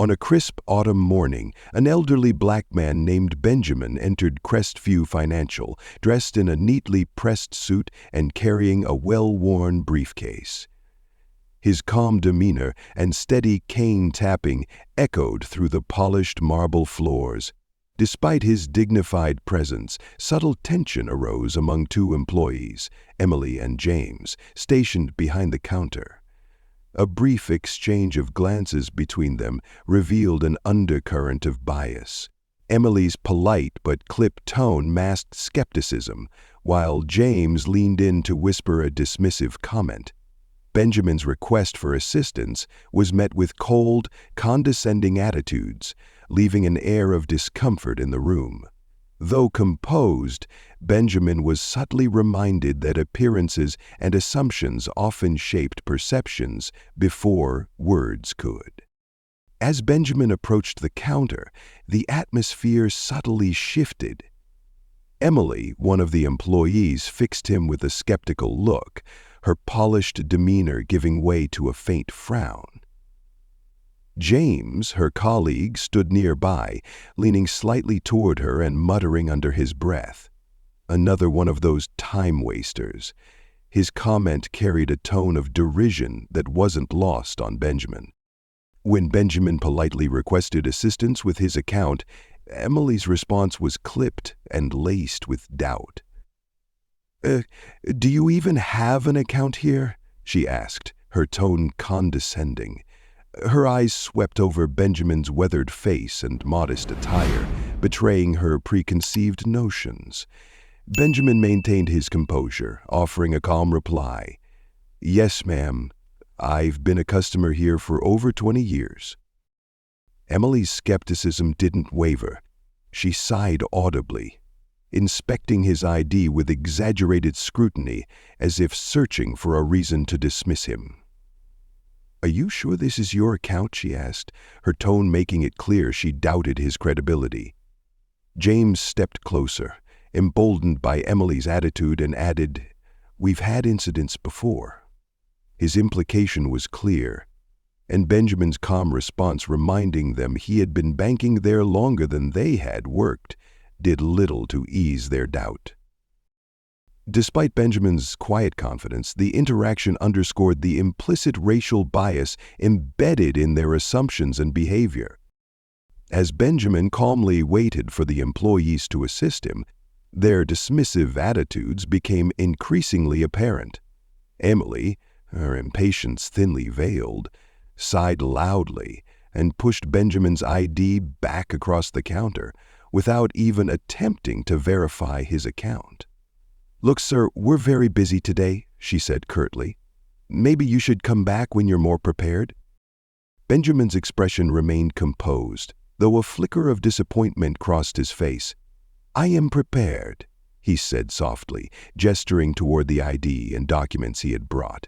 On a crisp autumn morning, an elderly black man named Benjamin entered Crestview Financial, dressed in a neatly pressed suit and carrying a well-worn briefcase. His calm demeanor and steady cane tapping echoed through the polished marble floors. Despite his dignified presence, subtle tension arose among two employees, Emily and James, stationed behind the counter. A brief exchange of glances between them revealed an undercurrent of bias. Emily's polite but clipped tone masked skepticism, while James leaned in to whisper a dismissive comment. Benjamin's request for assistance was met with cold, condescending attitudes, leaving an air of discomfort in the room. Though composed, Benjamin was subtly reminded that appearances and assumptions often shaped perceptions before words could. As Benjamin approached the counter, the atmosphere subtly shifted. Emily, one of the employees, fixed him with a skeptical look, her polished demeanor giving way to a faint frown. James, her colleague, stood nearby, leaning slightly toward her and muttering under his breath. Another one of those time-wasters. His comment carried a tone of derision that wasn't lost on Benjamin. When Benjamin politely requested assistance with his account, Emily's response was clipped and laced with doubt. "Do you even have an account here?" she asked, her tone condescending. Her eyes swept over Benjamin's weathered face and modest attire, betraying her preconceived notions. Benjamin maintained his composure, offering a calm reply. "Yes, ma'am. I've been a customer here for over 20 years. Emily's skepticism didn't waver. She sighed audibly, inspecting his ID with exaggerated scrutiny, as if searching for a reason to dismiss him. "Are you sure this is your account?" she asked, her tone making it clear she doubted his credibility. James stepped closer, emboldened by Emily's attitude, and added, "We've had incidents before." His implication was clear, and Benjamin's calm response, reminding them he had been banking there longer than they had worked, did little to ease their doubt. Despite Benjamin's quiet confidence, the interaction underscored the implicit racial bias embedded in their assumptions and behavior. As Benjamin calmly waited for the employees to assist him, their dismissive attitudes became increasingly apparent. Emily, her impatience thinly veiled, sighed loudly and pushed Benjamin's ID back across the counter without even attempting to verify his account. "Look, sir, we're very busy today," she said curtly. "Maybe you should come back when you're more prepared." Benjamin's expression remained composed, though a flicker of disappointment crossed his face. "I am prepared," he said softly, gesturing toward the ID and documents he had brought.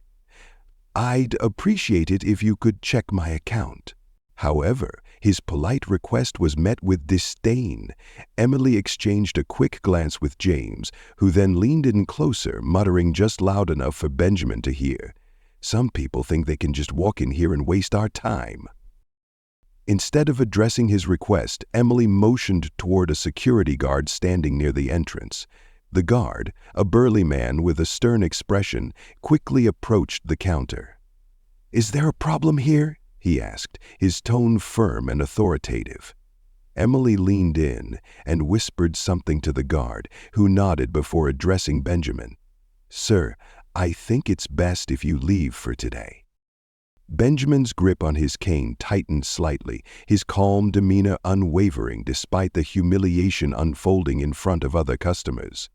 "I'd appreciate it if you could check my account." However, his polite request was met with disdain. Emily exchanged a quick glance with James, who then leaned in closer, muttering just loud enough for Benjamin to hear, "Some people think they can just walk in here and waste our time." Instead of addressing his request, Emily motioned toward a security guard standing near the entrance. The guard, a burly man with a stern expression, quickly approached the counter. "Is there a problem here?" he asked, his tone firm and authoritative. Emily leaned in and whispered something to the guard, who nodded before addressing Benjamin. "Sir, I think it's best if you leave for today." Benjamin's grip on his cane tightened slightly, his calm demeanor unwavering despite the humiliation unfolding in front of other customers.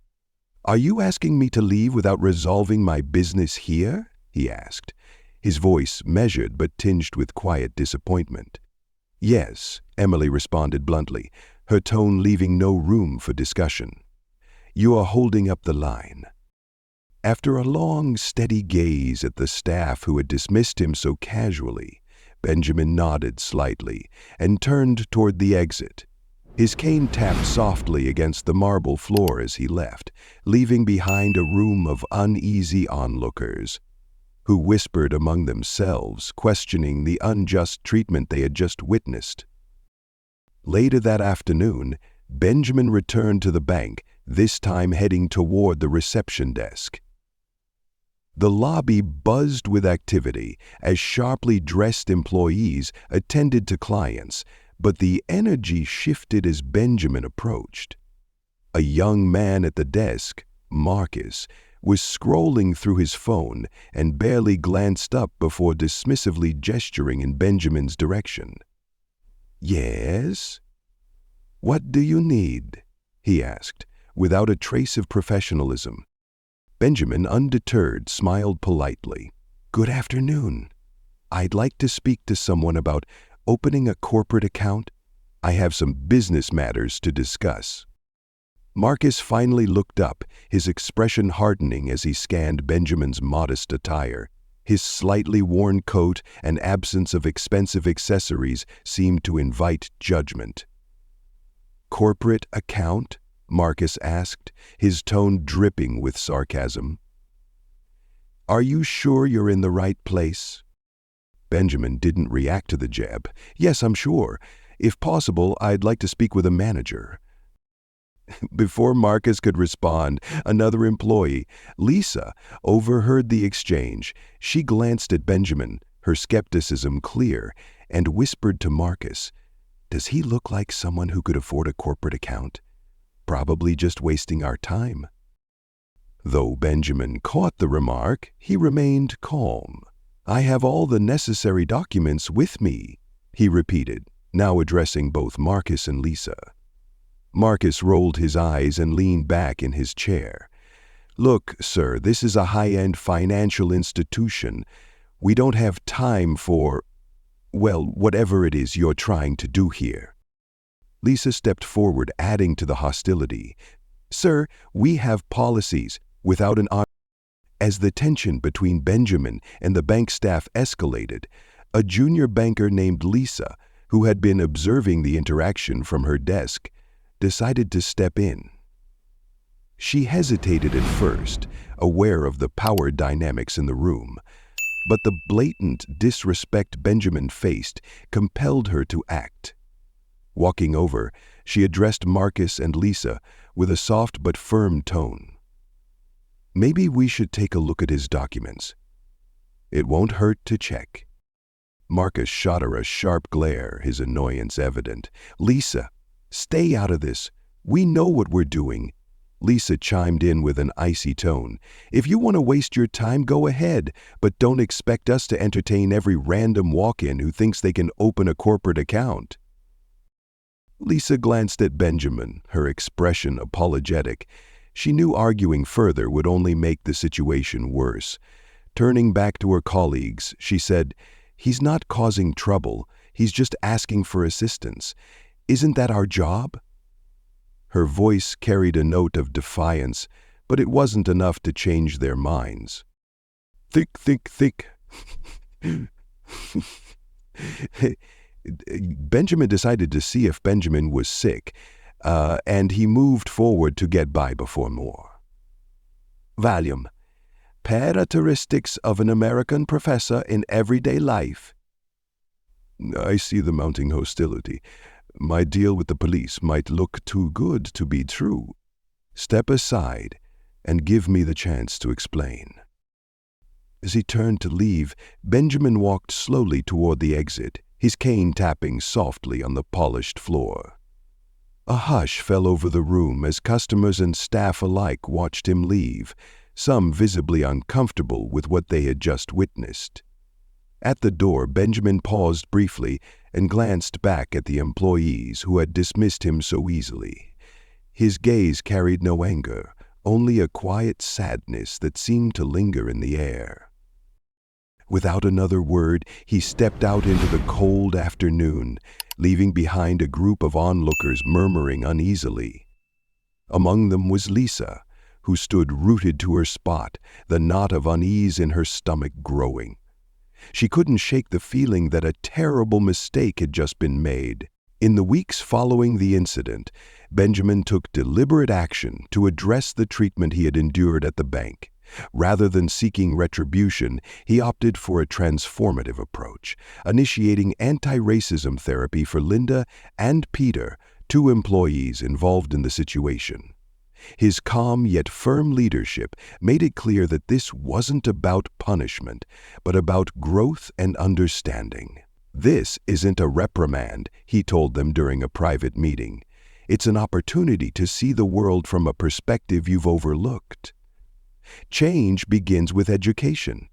"Are you asking me to leave without resolving my business here?" he asked, his voice measured but tinged with quiet disappointment. "Yes," Emily responded bluntly, her tone leaving no room for discussion. "You are holding up the line." After a long, steady gaze at the staff who had dismissed him so casually, Benjamin nodded slightly and turned toward the exit. His cane tapped softly against the marble floor as he left, leaving behind a room of uneasy onlookers. who whispered among themselves, questioning the unjust treatment they had just witnessed. Later that afternoon, Benjamin returned to the bank, this time heading toward the reception desk. The lobby buzzed with activity as sharply dressed employees attended to clients, but the energy shifted as Benjamin approached. A young man at the desk, Marcus, was scrolling through his phone and barely glanced up before dismissively gesturing in Benjamin's direction. "Yes? What do you need?" he asked, without a trace of professionalism. Benjamin, undeterred, smiled politely. "Good afternoon. I'd like to speak to someone about opening a corporate account. I have some business matters to discuss." Marcus finally looked up, his expression hardening as he scanned Benjamin's modest attire. His slightly worn coat and absence of expensive accessories seemed to invite judgment. "Corporate account?" Marcus asked, his tone dripping with sarcasm. "Are you sure you're in the right place?" Benjamin didn't react to the jab. "Yes, I'm sure. If possible, I'd like to speak with a manager." Before Marcus could respond, another employee, Lisa, overheard the exchange. She glanced at Benjamin, her skepticism clear, and whispered to Marcus, "Does he look like someone who could afford a corporate account? Probably just wasting our time." Though Benjamin caught the remark, he remained calm. "I have all the necessary documents with me," he repeated, now addressing both Marcus and Lisa. Marcus rolled his eyes and leaned back in his chair. "Look, sir, this is a high-end financial institution. We don't have time for, well, whatever it is you're trying to do here." Lisa stepped forward, adding to the hostility. "Sir, we have policies without an arm." As the tension between Benjamin and the bank staff escalated, a junior banker named Lisa, who had been observing the interaction from her desk, decided to step in. She hesitated at first, aware of the power dynamics in the room, but the blatant disrespect Benjamin faced compelled her to act. Walking over, she addressed Marcus and Lisa with a soft but firm tone. "Maybe we should take a look at his documents. It won't hurt to check." Marcus shot her a sharp glare, his annoyance evident. "Lisa, stay out of this. We know what we're doing." Lisa chimed in with an icy tone. "If you want to waste your time, go ahead, but don't expect us to entertain every random walk-in who thinks they can open a corporate account." Lisa glanced at Benjamin, her expression apologetic. She knew arguing further would only make the situation worse. Turning back to her colleagues, she said, "He's not causing trouble. He's just asking for assistance. Isn't that our job?" Her voice carried a note of defiance, but it wasn't enough to change their minds. "Thick, thick, thick." Benjamin decided to see if Benjamin was sick, and he moved forward to get by before more. "Volume. Characteristics of an American professor in everyday life." "I see the mounting hostility. My deal with the police might look too good to be true. Step aside and give me the chance to explain." As he turned to leave, Benjamin walked slowly toward the exit, his cane tapping softly on the polished floor. A hush fell over the room as customers and staff alike watched him leave, some visibly uncomfortable with what they had just witnessed. At the door, Benjamin paused briefly and glanced back at the employees who had dismissed him so easily. His gaze carried no anger, only a quiet sadness that seemed to linger in the air. Without another word, he stepped out into the cold afternoon, leaving behind a group of onlookers murmuring uneasily. Among them was Lisa, who stood rooted to her spot, the knot of unease in her stomach growing. She couldn't shake the feeling that a terrible mistake had just been made. In the weeks following the incident, Benjamin took deliberate action to address the treatment he had endured at the bank. Rather than seeking retribution, he opted for a transformative approach, initiating anti-racism therapy for Linda and Peter, two employees involved in the situation. His calm yet firm leadership made it clear that this wasn't about punishment, but about growth and understanding. "This isn't a reprimand," he told them during a private meeting. "It's an opportunity to see the world from a perspective you've overlooked." Change begins with education.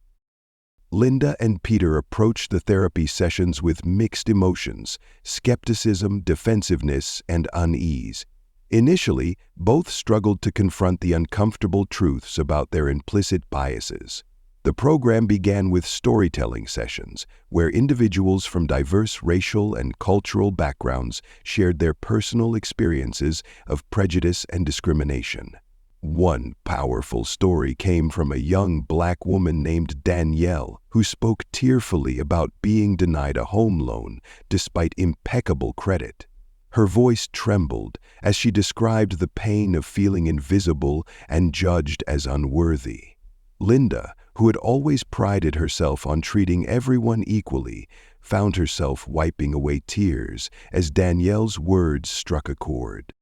Linda and Peter approached the therapy sessions with mixed emotions: skepticism, defensiveness, and unease. Initially, both struggled to confront the uncomfortable truths about their implicit biases. The program began with storytelling sessions, where individuals from diverse racial and cultural backgrounds shared their personal experiences of prejudice and discrimination. One powerful story came from a young Black woman named Danielle, who spoke tearfully about being denied a home loan despite impeccable credit. Her voice trembled as she described the pain of feeling invisible and judged as unworthy. Linda, who had always prided herself on treating everyone equally, found herself wiping away tears as Danielle's words struck a chord.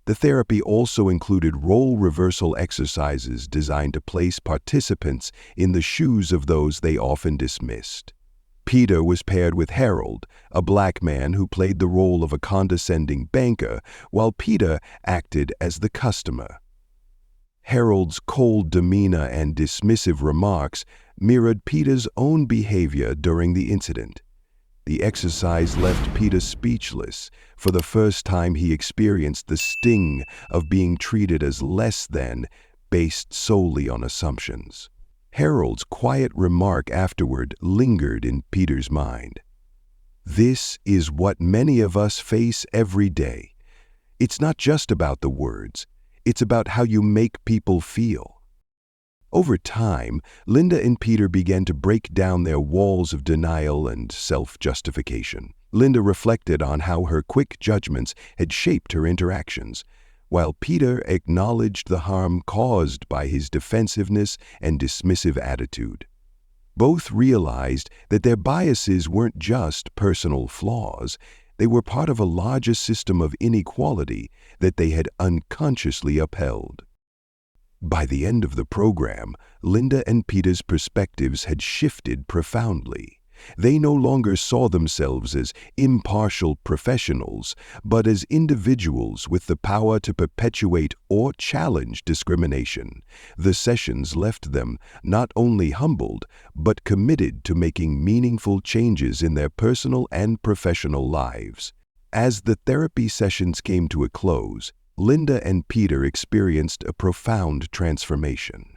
The therapy also included role reversal exercises designed to place participants in the shoes of those they often dismissed. Peter was paired with Harold, a Black man who played the role of a condescending banker, while Peter acted as the customer. Harold's cold demeanor and dismissive remarks mirrored Peter's own behavior during the incident. The exercise left Peter speechless. For the first time, he experienced the sting of being treated as less than, based solely on assumptions. Harold's quiet remark afterward lingered in Peter's mind. "This is what many of us face every day. It's not just about the words. It's about how you make people feel." Over time, Linda and Peter began to break down their walls of denial and self-justification. Linda reflected on how her quick judgments had shaped her interactions, while Peter acknowledged the harm caused by his defensiveness and dismissive attitude. Both realized that their biases weren't just personal flaws. They were part of a larger system of inequality that they had unconsciously upheld. By the end of the program, Linda and Peter's perspectives had shifted profoundly. They no longer saw themselves as impartial professionals, but as individuals with the power to perpetuate or challenge discrimination. The sessions left them not only humbled, but committed to making meaningful changes in their personal and professional lives. As the therapy sessions came to a close, Linda and Peter experienced a profound transformation.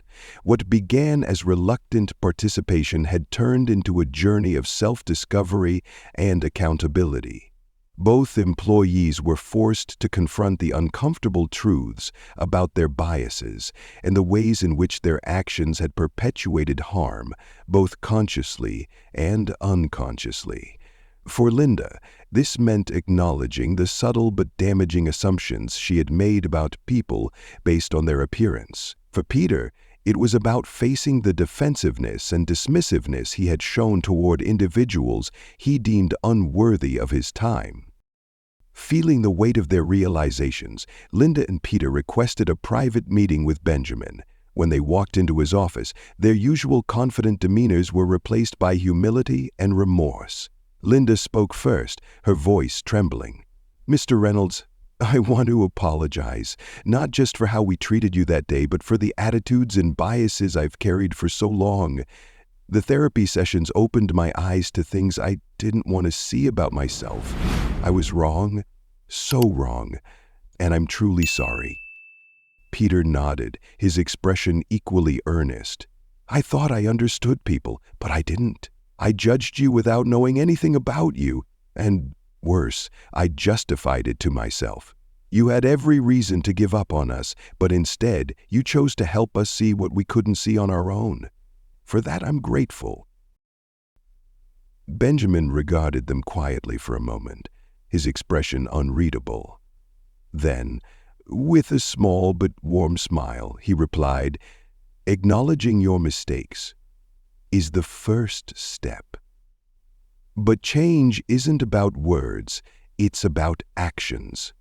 What began as reluctant participation had turned into a journey of self-discovery and accountability. Both employees were forced to confront the uncomfortable truths about their biases and the ways in which their actions had perpetuated harm, both consciously and unconsciously. For Linda, this meant acknowledging the subtle but damaging assumptions she had made about people based on their appearance. For Peter, it was about facing the defensiveness and dismissiveness he had shown toward individuals he deemed unworthy of his time. Feeling the weight of their realizations, Linda and Peter requested a private meeting with Benjamin. When they walked into his office, their usual confident demeanors were replaced by humility and remorse. Linda spoke first, her voice trembling. "Mr. Reynolds, I want to apologize, not just for how we treated you that day, but for the attitudes and biases I've carried for so long. The therapy sessions opened my eyes to things I didn't want to see about myself. I was wrong, so wrong, and I'm truly sorry." Peter nodded, his expression equally earnest. "I thought I understood people, but I didn't. I judged you without knowing anything about you, and worse, I justified it to myself. You had every reason to give up on us, but instead you chose to help us see what we couldn't see on our own. For that I'm grateful." Benjamin regarded them quietly for a moment, his expression unreadable. Then, with a small but warm smile, he replied, Acknowledging your mistakes is the first step. But change isn't about words, it's about actions.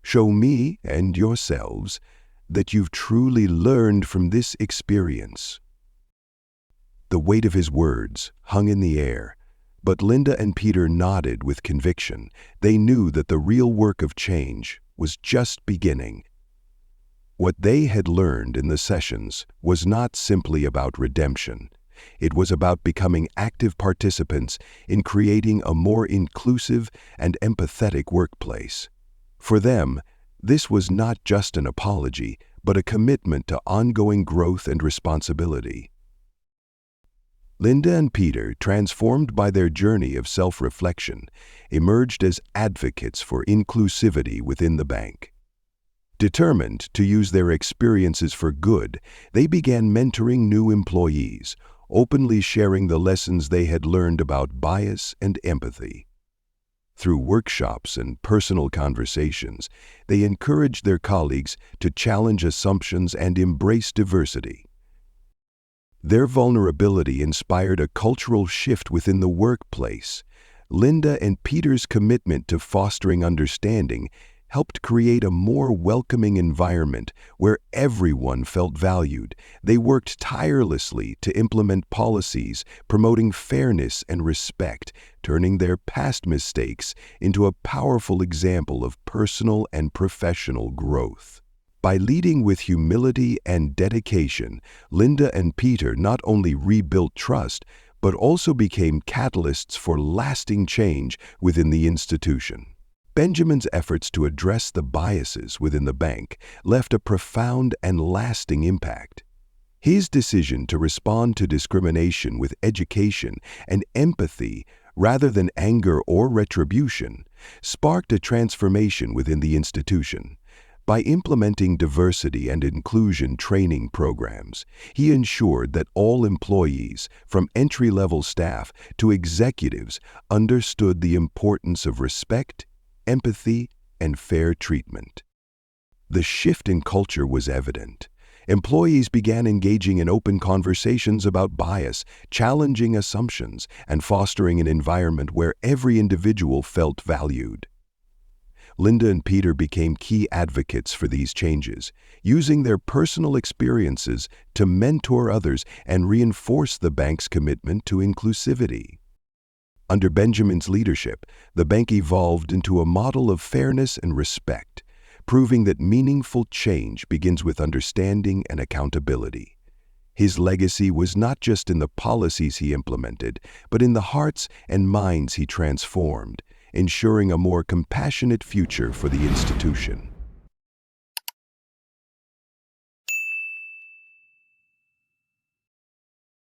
Show me and yourselves that you've truly learned from this experience. The weight of his words hung in the air, but Linda and Peter nodded with conviction. They knew that the real work of change was just beginning. What they had learned in the sessions was not simply about redemption. It was about becoming active participants in creating a more inclusive and empathetic workplace. For them, this was not just an apology, but a commitment to ongoing growth and responsibility. Linda and Peter, transformed by their journey of self-reflection, emerged as advocates for inclusivity within the bank. Determined to use their experiences for good, they began mentoring new employees, openly sharing the lessons they had learned about bias and empathy. Through workshops and personal conversations, they encouraged their colleagues to challenge assumptions and embrace diversity. Their vulnerability inspired a cultural shift within the workplace. Linda and Peter's commitment to fostering understanding helped create a more welcoming environment where everyone felt valued. They worked tirelessly to implement policies promoting fairness and respect, turning their past mistakes into a powerful example of personal and professional growth. By leading with humility and dedication, Linda and Peter not only rebuilt trust, but also became catalysts for lasting change within the institution. Benjamin's efforts to address the biases within the bank left a profound and lasting impact. His decision to respond to discrimination with education and empathy rather than anger or retribution sparked a transformation within the institution. By implementing diversity and inclusion training programs, he ensured that all employees, from entry-level staff to executives, understood the importance of respect, empathy, and fair treatment. The shift in culture was evident. Employees began engaging in open conversations about bias, challenging assumptions, and fostering an environment where every individual felt valued. Linda and Peter became key advocates for these changes, using their personal experiences to mentor others and reinforce the bank's commitment to inclusivity. Under Benjamin's leadership, the bank evolved into a model of fairness and respect, proving that meaningful change begins with understanding and accountability. His legacy was not just in the policies he implemented, but in the hearts and minds he transformed, ensuring a more compassionate future for the institution.